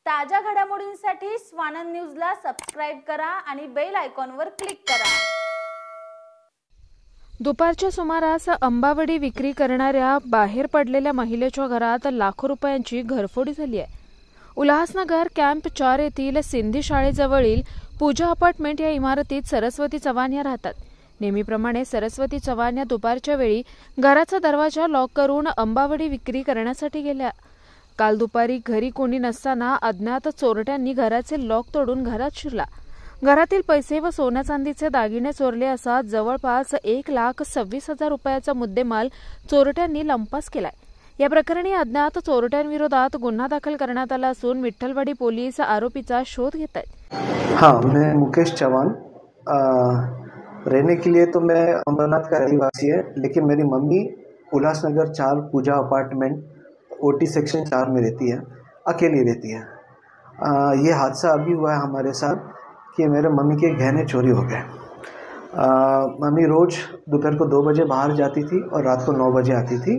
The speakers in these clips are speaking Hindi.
ताज्या घडामोडींसाठी स्वानंद न्यूजला सबस्क्राइब करा आणि बेल आयकॉनवर क्लिक करा। दुपारच्या सुमारास अंबावडी विक्री करणाऱ्या बाहेर पडलेल्या महिलेच्या घरात लाखो रुपयांची घरफोडी झाली आहे। उल्हासनगर कॅम्प 4 येथील सिंधी शाळेजवळील पूजा अपार्टमेंट या इमारतीत सरस्वती चव्हाण या राहतात। नेहमीप्रमाणे सरस्वती चव्हाण या दुपारच्या वेळी घराचा दरवाजा लॉक करून अंबावडी विक्री करण्यासाठी गेल्या। काल दुपारी घरी कोणी नसताना अज्ञात चोरट्यांनी घराचे लॉक तोडून घरात शिरला। घरातील पैसे व सोन्या चांदीचे दागिने चोरले असा जवळपास 1,26,000 रुपयाचा मुद्देमाल चोरट्यांनी लंपास केलाय। या प्रकरणी अज्ञात चोरट्यांविरोधात गुन्हा दाखल करण्यात आला असून विठ्ठलवाडी पोलीस आरोपीचा शोध घेत आहेत। हाँ, मैं मुकेश चौहान। रहने के लिए तो मैं अमरनाथ का रहवासी है, लेकिन मेरी मम्मी उल्लासनगर 4 पूजा अपार्टमेंट OT सेक्शन 4 में रहती है, अकेली रहती है। ये हादसा अभी हुआ है हमारे साथ कि मेरे मम्मी के गहने चोरी हो गए। मम्मी रोज़ दोपहर को 2 बजे बाहर जाती थी और रात को 9 बजे आती थी।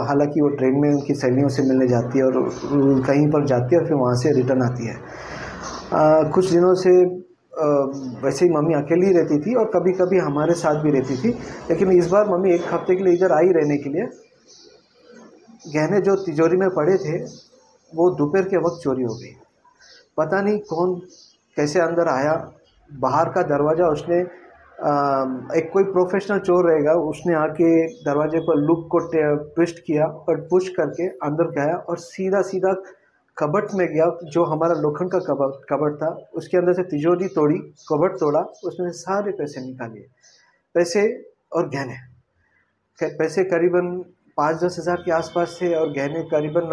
हालांकि वो ट्रेन में उनकी सहेलियों से मिलने जाती है और कहीं पर जाती है और फिर वहाँ से रिटर्न आती है। कुछ दिनों से वैसे ही मम्मी अकेली रहती थी और कभी कभी हमारे साथ भी रहती थी, लेकिन इस बार मम्मी 1 हफ्ते के लिए इधर आई रहने के लिए। गहने जो तिजोरी में पड़े थे वो दोपहर के वक्त चोरी हो गई। पता नहीं कौन कैसे अंदर आया। बाहर का दरवाज़ा उसने एक कोई प्रोफेशनल चोर रहेगा, उसने आके दरवाजे पर लूप को ट्विस्ट किया और पुश करके अंदर गया और सीधा सीधा कबर्ड में गया, जो हमारा लोखंड का कबर्ड था। उसके अंदर से तिजोरी तोड़ी, कबर्ड तोड़ा, उसमें सारे पैसे निकाले, पैसे और गहने। पैसे करीबन 5-10 हज़ार के आसपास थे और गहने करीबन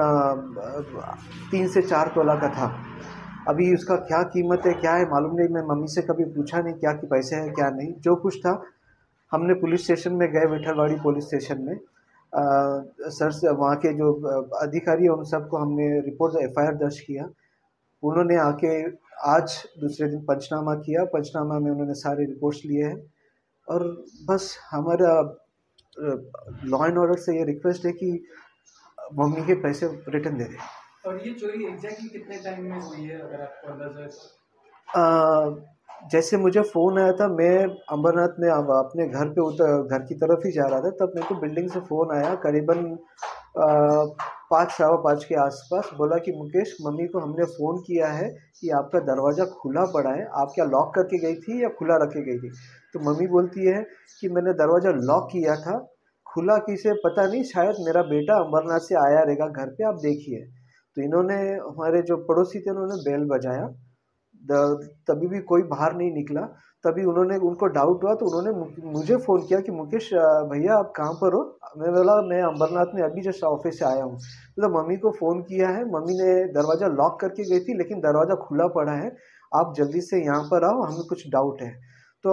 3 से 4 तोला का था। अभी उसका क्या कीमत है क्या है मालूम नहीं। मैं मम्मी से कभी पूछा नहीं क्या कि पैसे है क्या नहीं। जो कुछ था हमने पुलिस स्टेशन में गए, विठलवाड़ी पुलिस स्टेशन में। सर से वहाँ के जो अधिकारी हैं उन सबको हमने रिपोर्ट FIR दर्ज किया। उन्होंने आके आज दूसरे दिन पंचनामा किया। पंचनामा में उन्होंने सारे रिपोर्ट्स लिए हैं और बस हमारा लॉ एंड ऑर्डर से ये रिक्वेस्ट है कि मम्मी के पैसे रिटर्न दे दें। और ये चोरी एग्जैक्टली कितने टाइम में हुई है, अगर आपको अंदाजा है तो? जैसे मुझे फ़ोन आया था, मैं अमरनाथ में अपने घर की तरफ ही जा रहा था, तब मेरे को बिल्डिंग से फ़ोन आया करीबन 5-5:15 के आसपास। बोला कि मुकेश, मम्मी को हमने फ़ोन किया है कि आपका दरवाज़ा खुला पड़ा है, आप क्या लॉक करके गई थी या खुला रख के गई थी? तो मम्मी बोलती है कि मैंने दरवाज़ा लॉक किया था, खुला किसे पता नहीं, शायद मेरा बेटा अमरनाथ से आया रहेगा घर पे, आप देखिए। तो इन्होंने, हमारे जो पड़ोसी थे, उन्होंने बेल बजाया, तभी भी कोई बाहर नहीं निकला। तभी उनको डाउट हुआ तो उन्होंने मुझे फ़ोन किया कि मुकेश भैया आप कहाँ पर हो? मैं बोला मैं अमरनाथ में अभी जस्ट ऑफिस से आया हूँ। तो मम्मी को फ़ोन किया है, मम्मी ने दरवाज़ा लॉक करके गई थी लेकिन दरवाज़ा खुला पड़ा है, आप जल्दी से यहाँ पर आओ, हमें कुछ डाउट है। तो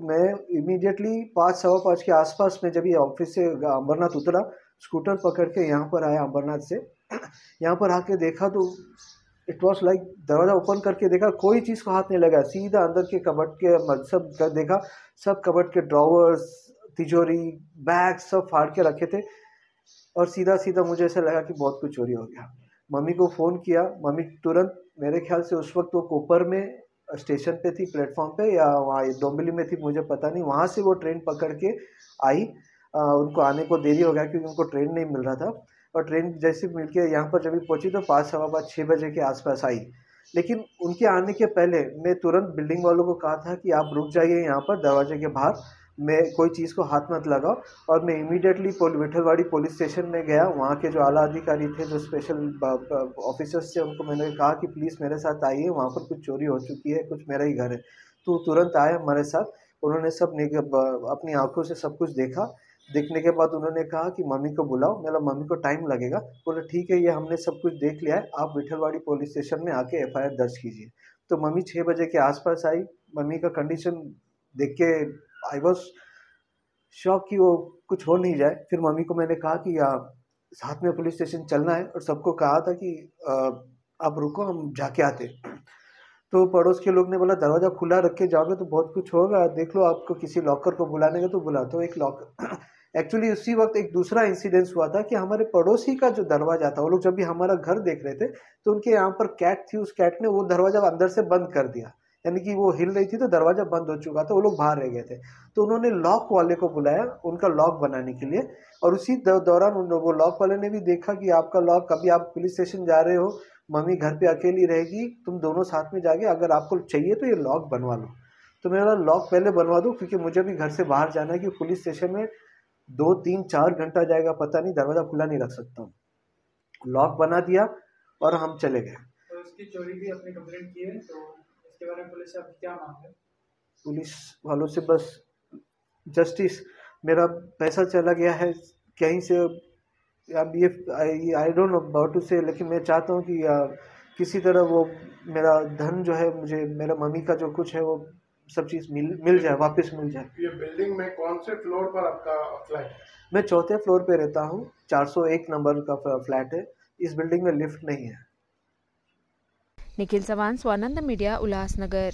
मैं इमीडिएटली 5-5:15 के आसपास में जब ये ऑफिस से अमरनाथ उतरा, स्कूटर पकड़ के यहाँ पर आया अमरनाथ से। यहाँ पर आके देखा तो इट वॉज लाइक, दरवाज़ा ओपन करके देखा, कोई चीज़ को हाथ नहीं लगा। सीधा अंदर के कबर्ड के सब देखा, सब कबर्ड के ड्रॉवर्स, तिजोरी, बैग सब फाड़ के रखे थे और सीधा सीधा मुझे ऐसा लगा कि बहुत कुछ चोरी हो गया। मम्मी को फ़ोन किया, मम्मी तुरंत, मेरे ख्याल से उस वक्त वो कोपर में स्टेशन पे थी, प्लेटफॉर्म पे, या वहाँ डोंबिवली में थी, मुझे पता नहीं। वहाँ से वो ट्रेन पकड़ के आई। उनको आने को देरी हो गया क्योंकि उनको ट्रेन नहीं मिल रहा था और ट्रेन जैसे मिल के यहाँ पर जब पहुँची तो 5-6 बजे के आसपास आई। लेकिन उनके आने के पहले मैं तुरंत बिल्डिंग वालों को कहा था कि आप रुक जाइए यहाँ पर दरवाजे के बाहर, मैं कोई चीज़ को हाथ मत लगाओ। और मैं इमीडिएटली विठलवाड़ी पुलिस स्टेशन में गया। वहाँ के जो आला अधिकारी थे, जो स्पेशल ऑफिसर्स थे, उनको मैंने कहा कि प्लीज़ मेरे साथ आइए, वहाँ पर कुछ चोरी हो चुकी है, कुछ मेरा ही घर है। तो तुरंत आए हमारे साथ। उन्होंने अपनी आंखों से सब कुछ देखा। देखने के बाद उन्होंने कहा कि मम्मी को बुलाओ। मेरा मम्मी को टाइम लगेगा। बोले ठीक है, ये हमने सब कुछ देख लिया है, आप विठलवाड़ी पुलिस स्टेशन में आके FIR दर्ज कीजिए। तो मम्मी 6 बजे के आसपास आई। मम्मी का कंडीशन देख के आई वॉज शॉक कि वो कुछ हो नहीं जाए। फिर मम्मी को मैंने कहा कि साथ में पुलिस स्टेशन चलना है और सबको कहा था कि आप रुको, हम जाके आते। तो पड़ोस के लोग ने बोला दरवाज़ा खुला रख के जाओगे तो बहुत कुछ होगा, देख लो, आपको किसी लॉकर को बुलाने का तो बुला। तो एक्चुअली उसी वक्त एक दूसरा इंसिडेंस हुआ था कि हमारे पड़ोसी का जो दरवाजा था, वो लोग जब भी हमारा घर देख रहे थे तो उनके यहाँ पर कैट थी, उस कैट ने वो दरवाजा अंदर से बंद कर दिया, यानी कि वो हिल रही थी तो दरवाजा बंद हो चुका था, वो लोग बाहर रह गए थे। तो उन्होंने लॉक वाले को बुलाया उनका लॉक बनाने के लिए, और उसी दौरान वो लॉक वाले ने भी देखा कि आपका लॉक, कभी आप पुलिस स्टेशन जा रहे हो, मम्मी घर पे अकेली रहेगी, तुम दोनों साथ में जाके अगर आपको चाहिए तो ये लॉक बनवा लो। तो मेरा लॉक पहले बनवा दो क्योंकि मुझे भी घर से बाहर जाना है, कि पुलिस स्टेशन में 2-3-4 घंटा जाएगा पता नहीं, दरवाज़ा खुला नहीं रख सकता हूँ। लॉक बना दिया और हम चले गए। तो इसकी चोरी की अपनी कंप्लेंट की है, तो इसके बारे में पुलिस से आपकी क्या मांग है? पुलिस वालों से बस जस्टिस, मेरा पैसा चला गया है कहीं से, अब ये I don't know about to say, लेकिन मैं चाहता हूँ कि किसी तरह वो मेरा धन जो है, मुझे मेरा मम्मी का जो कुछ है वो सब चीज़ मिल जाए, वापस मिल जाए। ये बिल्डिंग में कौन से फ्लोर पर आपका फ्लैट है? मैं 4थे फ्लोर पे रहता हूँ, 401 नंबर का फ्लैट है। इस बिल्डिंग में लिफ्ट नहीं है। निखिल चव्हाण, स्वानंद मीडिया, उल्हासनगर।